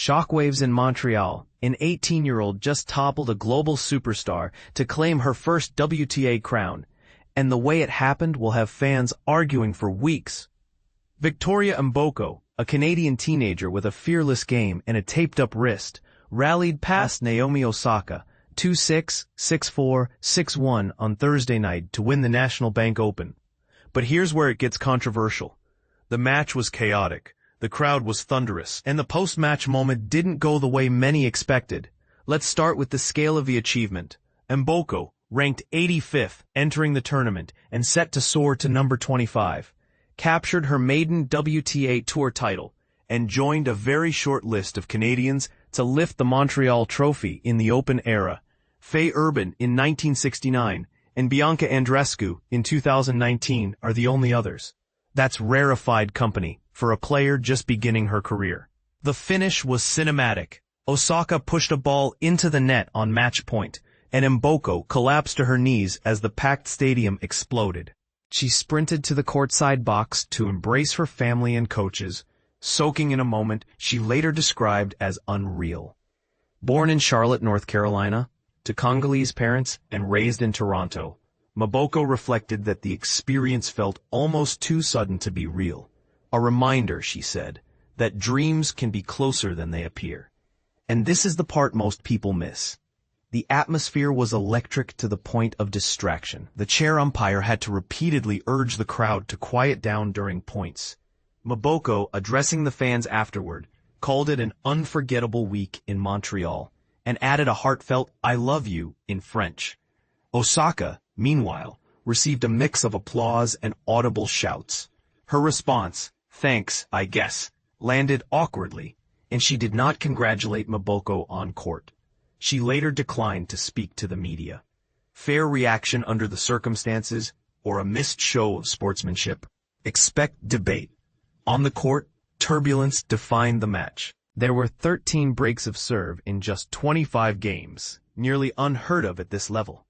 Shockwaves in Montreal. An 18-year-old just toppled a global superstar to claim her first WTA crown, and the way it happened will have fans arguing for weeks. Victoria Mboko, a Canadian teenager with a fearless game and a taped-up wrist, rallied past Naomi Osaka 2-6, 6-4, 6-1 on Thursday night to win the National Bank Open. But here's where it gets controversial. The match was chaotic, the crowd was thunderous, and the post-match moment didn't go the way many expected. Let's start with the scale of the achievement. Mboko, ranked 85th entering the tournament and set to soar to number 25, captured her maiden WTA Tour title and joined a very short list of Canadians to lift the Montreal trophy in the Open era. Faye Urban in 1969 and Bianca Andreescu in 2019 are the only others. That's rarefied company for a player just beginning her career. The finish was cinematic. Osaka pushed a ball into the net on match point, and Mboko collapsed to her knees as the packed stadium exploded. She sprinted to the courtside box to embrace her family and coaches, soaking in a moment she later described as unreal. Born in Charlotte, North Carolina, to Congolese parents and raised in Toronto, Mboko reflected that the experience felt almost too sudden to be real. A reminder, she said, that dreams can be closer than they appear. And this is the part most people miss. The atmosphere was electric to the point of distraction. The chair umpire had to repeatedly urge the crowd to quiet down during points. Mboko, addressing the fans afterward, called it an unforgettable week in Montreal, and added a heartfelt "I love you" in French. Osaka, meanwhile, received a mix of applause and audible shouts. Her response, "Thanks, I guess," landed awkwardly, and she did not congratulate Mboko on court. She later declined to speak to the media. Fair reaction under the circumstances, or a missed show of sportsmanship? Expect debate. On the court, turbulence defined the match. There were 13 breaks of serve in just 25 games, nearly unheard of at this level.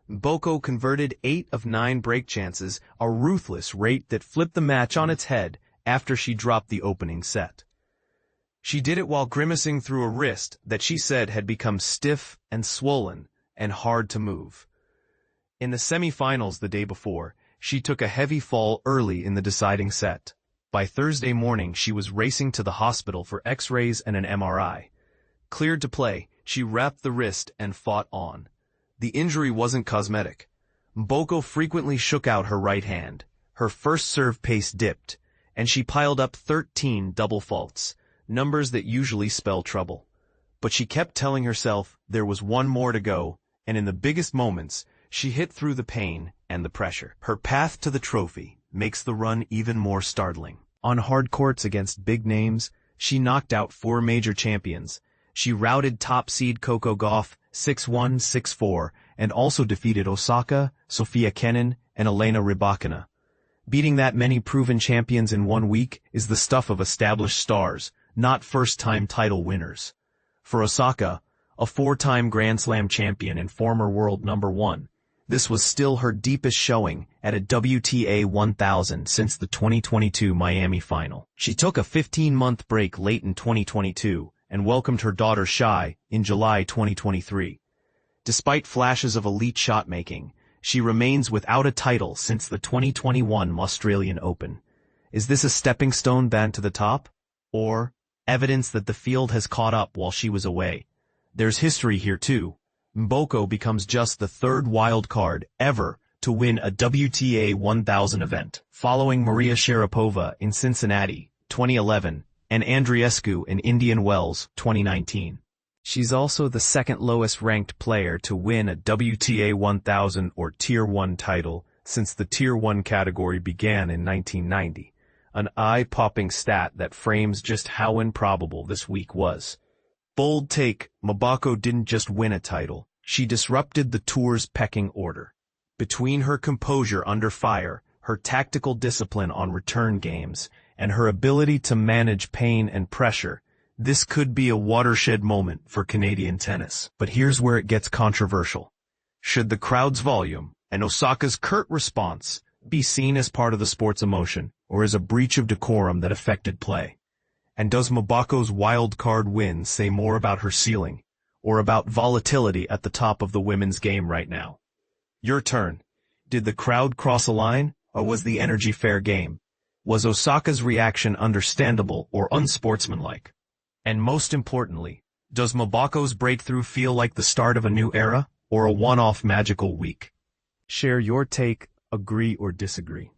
Mboko converted 8 of 9 break chances, a ruthless rate that flipped the match on its head after she dropped the opening set. She did it while grimacing through a wrist that she said had become stiff and swollen and hard to move. In the semifinals the day before, she took a heavy fall early in the deciding set. By Thursday morning, she was racing to the hospital for X-rays and an MRI. Cleared to play, she wrapped the wrist and fought on. The injury wasn't cosmetic. Mboko frequently shook out her right hand. Her first serve pace dipped, and she piled up 13 double faults, numbers that usually spell trouble. But she kept telling herself there was one more to go, and in the biggest moments, she hit through the pain and the pressure. Her path to the trophy makes the run even more startling. On hard courts against big names, she knocked out 4 major champions. She routed top seed Coco Gauff 6-1, 6-4, and also defeated Osaka, Sofia Kenin, and Elena Rybakina. Beating that many proven champions in 1 week is the stuff of established stars, not first-time title winners. For Osaka, a 4-time Grand Slam champion and former world number 1, this was still her deepest showing at a WTA 1000 since the 2022 Miami final. She took a 15-month break late in 2022 and welcomed her daughter Shai in July 2023. Despite flashes of elite shot-making, she remains without a title since the 2021 Australian Open. Is this a stepping stone back to the top? Or evidence that the field has caught up while she was away? There's history here too. Mboko becomes just the 3rd wild card ever to win a WTA 1000 event, following Maria Sharapova in Cincinnati, 2011, and Andreescu in Indian Wells, 2019. She's also the 2nd lowest ranked player to win a WTA 1000 or Tier 1 title since the Tier 1 category began in 1990, an eye-popping stat that frames just how improbable this week was. Bold take, Mboko didn't just win a title, she disrupted the tour's pecking order. Between her composure under fire, her tactical discipline on return games, and her ability to manage pain and pressure, this could be a watershed moment for Canadian tennis. But here's where it gets controversial. Should the crowd's volume and Osaka's curt response be seen as part of the sport's emotion, or as a breach of decorum that affected play? And does Mboko's wild card win say more about her ceiling, or about volatility at the top of the women's game right now? Your turn. Did the crowd cross a line, or was the energy fair game? Was Osaka's reaction understandable or unsportsmanlike? And most importantly, does Mboko's breakthrough feel like the start of a new era, or a one-off magical week? Share your take, agree or disagree.